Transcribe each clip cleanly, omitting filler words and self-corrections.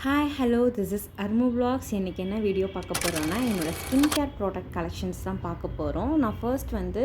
Hi hello this is Armu vlogs. இன்றைக்கி என்ன video பார்க்க போகிறோன்னா என்னோடய ஸ்கின் கேர் ப்ராடக்ட் கலெக்ஷன்ஸ் தான் பார்க்க போகிறோம். நான் ஃபர்ஸ்ட் வந்து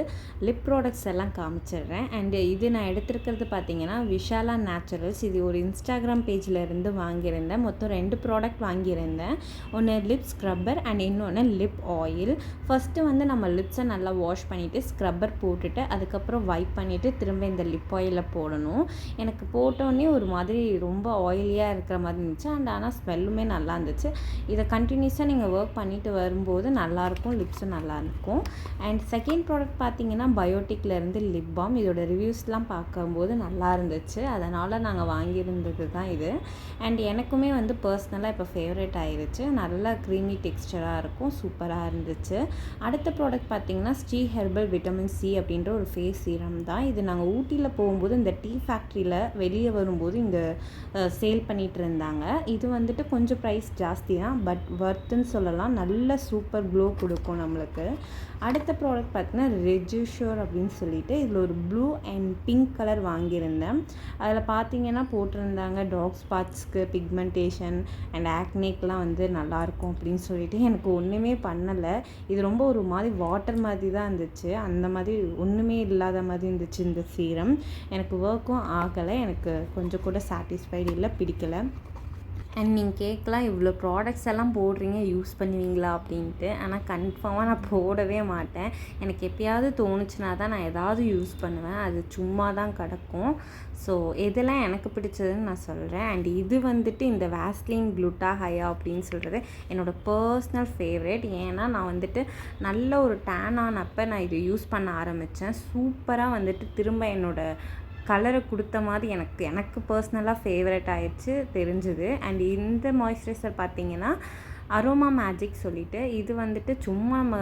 லிப் ப்ராடக்ட்ஸ் எல்லாம் காமிச்சிடுறேன். அண்டு இது நான் எடுத்துருக்கிறது பார்த்தீங்கன்னா விஷாலா நேச்சுரல்ஸ். இது ஒரு இன்ஸ்டாகிராம் பேஜில் இருந்து வாங்கியிருந்தேன். மொத்தம் 2 ப்ராடக்ட் வாங்கியிருந்தேன். ஒன்று லிப் ஸ்க்ரப்பர் அண்ட் இன்னொன்று லிப் ஆயில். ஃபஸ்ட்டு வந்து நம்ம லிப்ஸை நல்லா வாஷ் பண்ணிவிட்டு ஸ்க்ரப்பர் போட்டுட்டு அதுக்கப்புறம் வைப் பண்ணிவிட்டு திரும்ப இந்த லிப் ஆயிலை போடணும். எனக்கு போட்டோன்னே ஒரு மாதிரி ரொம்ப ஆயிலியாக இருக்கிற மாதிரி இருந்துச்சு. அண்ட் ஆனால் ஸ்மெல்லுமே நல்லா இருந்துச்சு. இதை கண்டினியூஸாக நீங்கள் ஒர்க் பண்ணிட்டு வரும்போது நல்லாயிருக்கும், லிப்ஸும் நல்லாயிருக்கும். அண்ட் செகண்ட் ப்ராடக்ட் பார்த்தீங்கன்னா பயோட்டிக்லேருந்து லிப் பாம். இதோட ரிவ்யூஸ்லாம் பார்க்கும்போது நல்லா இருந்துச்சு, அதனால் நாங்கள் வாங்கியிருந்தது தான் இது. அண்ட் எனக்குமே வந்து பர்சனலாக இப்போ ஃபேவரட் ஆயிடுச்சு. நல்லா க்ரீமி டெக்ஸ்டராக இருக்கும், சூப்பராக இருந்துச்சு. அடுத்த ப்ராடக்ட் பார்த்தீங்கன்னா ஸ்ரீ ஹெர்பல் விட்டமின் சி அப்படின்ற ஒரு ஃபேஸ் சீரம் தான். இது நாங்கள் ஊட்டியில் போகும்போது இந்த டீ ஃபேக்ட்ரியில் வெளியே வரும்போது இங்கே சேல் பண்ணிகிட்டு இருந்தாங்க. இது வந்துட்டு கொஞ்சம் ப்ரைஸ் ஜாஸ்தி தான், பட் வர்த்துன்னு சொல்லலாம். நல்ல சூப்பர் க்ளோ கொடுக்கும் நம்மளுக்கு. அடுத்த ப்ராடக்ட் பார்த்தீங்கன்னா ரெஜிஷோர் அப்படின்னு சொல்லிட்டு இதில் ஒரு ப்ளூ அண்ட் பிங்க் கலர் வாங்கியிருந்தேன். அதில் பார்த்தீங்கன்னா போட்டிருந்தாங்க டாக் ஸ்பாட்ஸ்க்கு பிக்மெண்டேஷன் அண்ட் ஆக்னேக்கெலாம் வந்து நல்லாயிருக்கும் அப்படின்னு சொல்லிட்டு எனக்கு ஒன்றுமே பண்ணலை. இது ரொம்ப ஒரு மாதிரி வாட்டர் மாதிரி தான் இருந்துச்சு, அந்த மாதிரி ஒன்றுமே இல்லாத மாதிரி இருந்துச்சு இந்த சீரம். எனக்கு ஒர்க்கும் ஆகலை, எனக்கு கொஞ்சம் கூட சாட்டிஸ்ஃபைடு இல்லை, பிடிக்கலை. அண்ட் நீங்கள் கேட்கலாம் இவ்வளோ ப்ராடக்ட்ஸ் எல்லாம் போடுறீங்க, யூஸ் பண்ணுவீங்களா அப்படின்ட்டு. ஆனால் கன்ஃபார்மாக நான் போடவே மாட்டேன். எனக்கு எப்பயாவது தோணுச்சுன்னா தான் நான் ஏதாவது யூஸ் பண்ணுவேன், அது சும்மா தான் கிடக்கும். ஸோ இதெல்லாம் எனக்கு பிடிச்சதுன்னு நான் சொல்கிறேன். அண்ட் இது வந்துட்டு இந்த வேஸ்லின் க்ளூட்டா ஹயா அப்படின்னு சொல்கிறது என்னோடய பர்சனல் ஃபேவரேட். ஏன்னா நான் வந்துட்டு நல்ல ஒரு டேன் ஆனப்போ நான் இது யூஸ் பண்ண ஆரம்பித்தேன். சூப்பராக வந்துட்டு திரும்ப என்னோடய கலரை கொடுத்த மாதிரி எனக்கு பர்சனலாக ஃபேவரட் ஆயிடுச்சு, தெரிஞ்சுது. அண்ட் இந்த மாய்ஸ்சரைசர் பார்த்தீங்கன்னா அரோமா மேஜிக் சொல்லிவிட்டு இது வந்துட்டு சும்மா நம்ம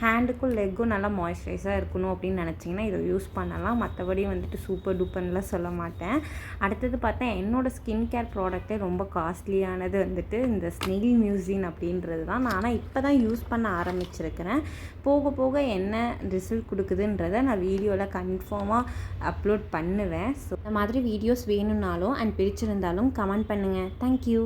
ஹேண்டுக்கும் லெக்கும் நல்லா மாய்ஸ்சரைஸாக இருக்கணும் அப்படின்னு நினச்சிங்கன்னா இதை யூஸ் பண்ணலாம். மற்றபடி வந்துட்டு சூப்பர் டூப்பர்லாம் சொல்ல மாட்டேன். அடுத்தது பார்த்தா என்னோடய ஸ்கின் கேர் ப்ராடக்ட்டே ரொம்ப காஸ்ட்லியானது வந்துட்டு இந்த ஸ்னெயில் மியூசின் அப்படின்றது தான். நான் ஆனால் இப்போ தான் யூஸ் பண்ண ஆரம்பிச்சிருக்கிறேன். போக போக என்ன ரிசல்ட் கொடுக்குதுன்றதை நான் வீடியோவில் கன்ஃபார்மாக அப்லோட் பண்ணுவேன். ஸோ இந்த மாதிரி வீடியோஸ் வேணும்னாலும் அண்ட் பிடிச்சிருந்தாலும் கமெண்ட் பண்ணுங்கள். தேங்க்யூ.